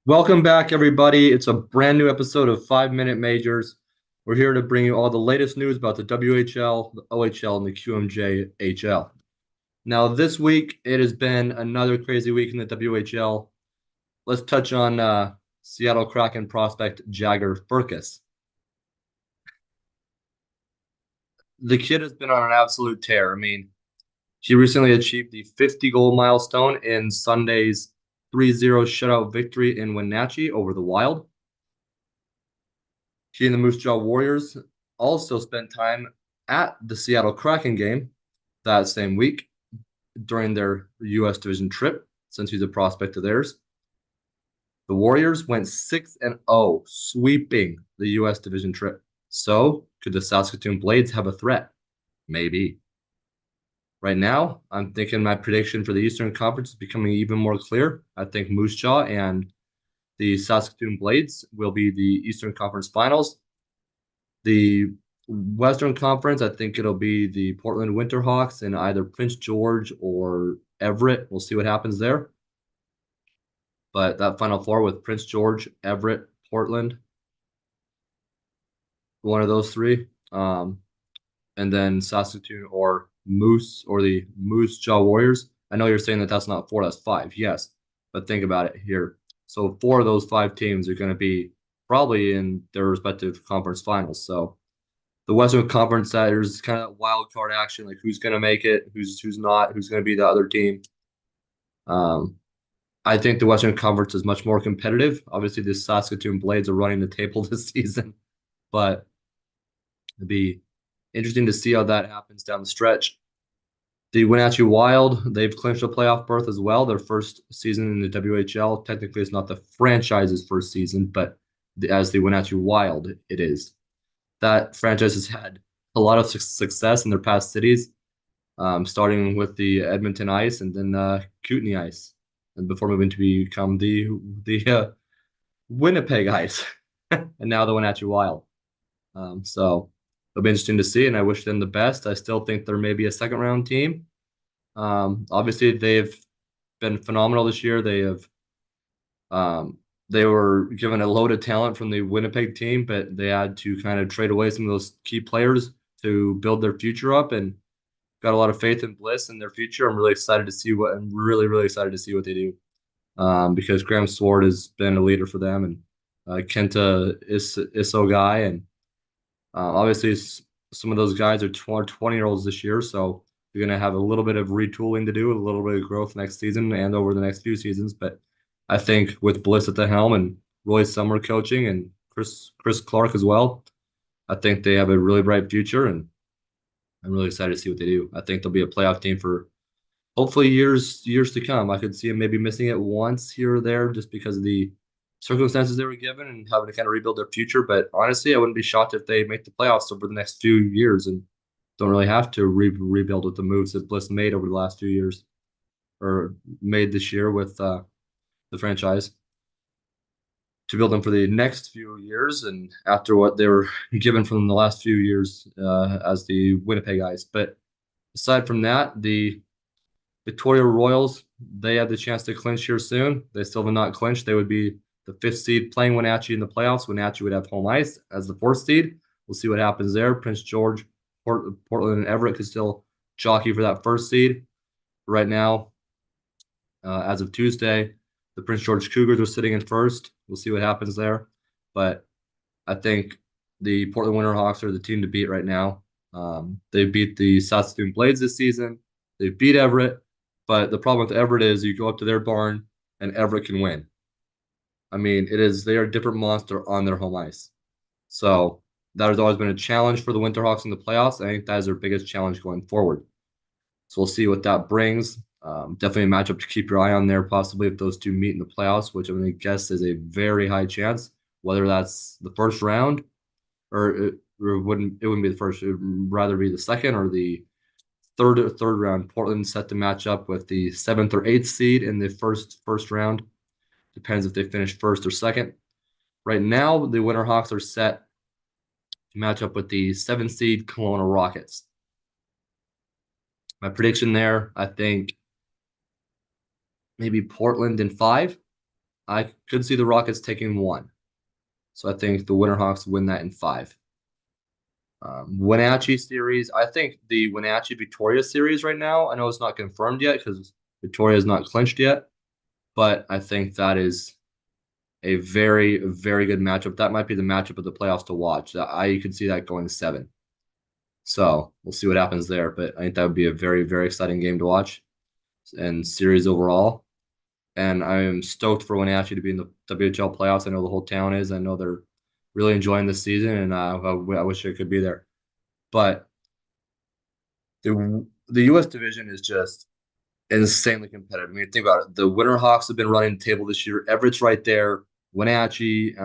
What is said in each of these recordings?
Welcome back, everybody. It's a brand new episode of 5 Minute Majors. We're here to bring you all the latest news about the WHL, the OHL, and the QMJHL. Now, this week, it has been another crazy week in the WHL. Let's touch on Seattle Kraken prospect Jagger Firkus. The kid has been on an absolute tear. I mean, he recently achieved the 50-goal milestone in Sunday's 3-0 shutout victory in Wenatchee over the Wild. He and the Moose Jaw Warriors also spent time at the Seattle Kraken game that same week during their U.S. division trip, since he's a prospect of theirs. The Warriors went 6-0, sweeping the U.S. division trip. So, could the Saskatoon Blades have a threat? Maybe. Right now, I'm thinking my prediction for the Eastern Conference is becoming even more clear. I think Moose Jaw and the Saskatoon Blades will be the Eastern Conference Finals. The Western Conference, I think it'll be the Portland Winterhawks and either Prince George or Everett. We'll see what happens there. But that Final Four with Prince George, Everett, Portland, one of those three, and then Saskatoon or Moose or the Moose Jaw Warriors. I know you're saying that that's not four, that's five. Yes, but think about it here. So four of those five teams are going to be probably in their respective conference finals. So the Western Conference, there's kind of wild card action, like who's going to make it, who's not, who's going to be the other team. Um, I think the Western Conference is much more competitive. Obviously, the Saskatoon Blades are running the table this season, but it'd be interesting to see how that happens down the stretch. The Wenatchee Wild, they've clinched a playoff berth as well. Their first season in the WHL. Technically, it's not the franchise's first season, but as the Wenatchee Wild, it is. That franchise has had a lot of success in their past cities, starting with the Edmonton Ice and then Kootenay Ice, and before moving to become the Winnipeg Ice, and now the Wenatchee Wild. So it'll be interesting to see, and I wish them the best. I still think they're maybe a second round team. Obviously, they've been phenomenal this year. Um, they were given a load of talent from the Winnipeg team, but they had to kind of trade away some of those key players to build their future up, and got a lot of faith in Bliss in their future. I'm really excited to see what I'm really excited to see what they do, because Graham Sword has been a leader for them, and Kenta is so guy, and obviously some of those guys are 20-year-olds this year, so you're going to have a little bit of retooling to do, a little bit of growth next season and over the next few seasons. But I think with Bliss at the helm and Roy Summer coaching and Chris Clark as well, I think they have a really bright future, and I'm really excited to see what they do. I think they'll be a playoff team for hopefully years to come. I could see them maybe missing it once here or there just because of the circumstances they were given and having to kind of rebuild their future. But honestly, I wouldn't be shocked if they make the playoffs over the next few years and don't really have to rebuild with the moves that Bliss made over the last few years or made this year with the franchise to build them for the next few years and after what they were given from the last few years as the Winnipeg Ice. But aside from that, the Victoria Royals, they have the chance to clinch here soon. They still have not clinched. They would be the fifth seed playing Wenatchee in the playoffs. Wenatchee would have home ice as the fourth seed. We'll see what happens there. Prince George, Portland, and Everett could still jockey for that first seed. Right now, as of Tuesday, the Prince George Cougars are sitting in first. We'll see what happens there. But I think the Portland Winterhawks are the team to beat right now. They beat the Saskatoon Blades this season. They beat Everett. But the problem with Everett is you go up to their barn and Everett can win. I mean, they are a different monster on their home ice. So that has always been a challenge for the Winterhawks in the playoffs. I think that is their biggest challenge going forward. So we'll see what that brings. Definitely a matchup to keep your eye on there, possibly if those two meet in the playoffs, which I'm going to guess is a very high chance. Whether that's the first round or it wouldn't be the first. It would rather be the second or the third round. Portland set to match up with the seventh or eighth seed in the first round. Depends if they finish first or second. Right now, the Winterhawks are set to match up with the seventh seed Kelowna Rockets. My prediction there, I think maybe Portland in five. I could see the Rockets taking one. So I think the Winterhawks win that in five. Wenatchee series, I think the Wenatchee Victoria series right now, I know it's not confirmed yet because Victoria is not clinched yet, but I think that is a very, very good matchup. That might be the matchup of the playoffs to watch. I could see that going seven. So we'll see what happens there. But I think that would be a very, very exciting game to watch and series overall. And I am stoked for Wenatchee to be in the WHL playoffs. I know the whole town is. I know they're really enjoying this season, and I wish I could be there. But the U.S. division is just insanely competitive. I mean, think about it. The Winterhawks have been running the table this year. Everett's right there. Wenatchee,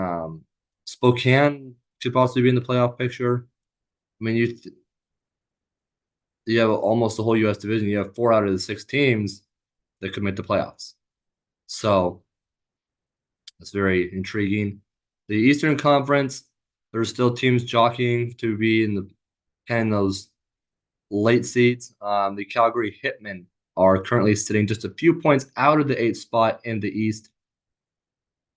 Spokane could possibly be in the playoff picture. I mean, you have almost the whole U.S. division. You have four out of the six teams that could make the playoffs. So that's very intriguing. The Eastern Conference, there's still teams jockeying to be in the kind of those late seats. The Calgary Hitmen are currently sitting just a few points out of the eighth spot in the East.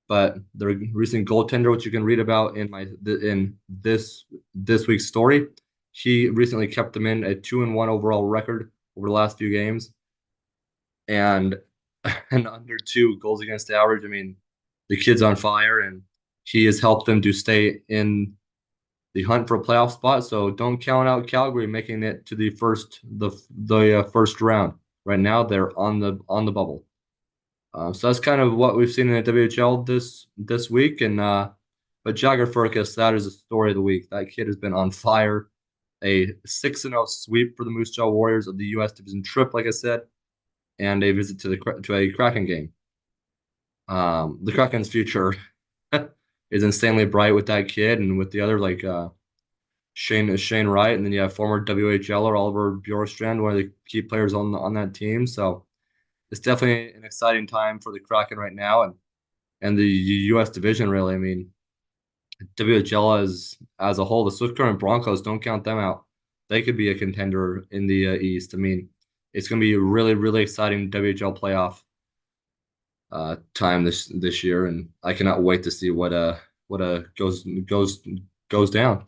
But their recent goaltender, which you can read about in this week's story, he recently kept them in a 2-1 overall record over the last few games, and and under 2 goals against average. I mean, the kid's on fire, and he has helped them to stay in the hunt for a playoff spot. So don't count out Calgary making it to the first round. Right now, they're on the bubble. So that's kind of what we've seen in the WHL this week. And but Jagger Furcus, that is the story of the week. That kid has been on fire. A 6-0 sweep for the Moose Jaw Warriors of the U.S. Division trip, like I said, and a visit to a Kraken game. The Kraken's future is insanely bright with that kid and with the other like Shane Wright, and then you have former WHLer Oliver Bjorkstrand, one of the key players on that team. So it's definitely an exciting time for the Kraken right now, and the U.S. division really. I mean, WHL as a whole, the Swift Current Broncos, don't count them out. They could be a contender in the East. I mean, it's going to be a really really exciting WHL playoff time this year, and I cannot wait to see what goes down.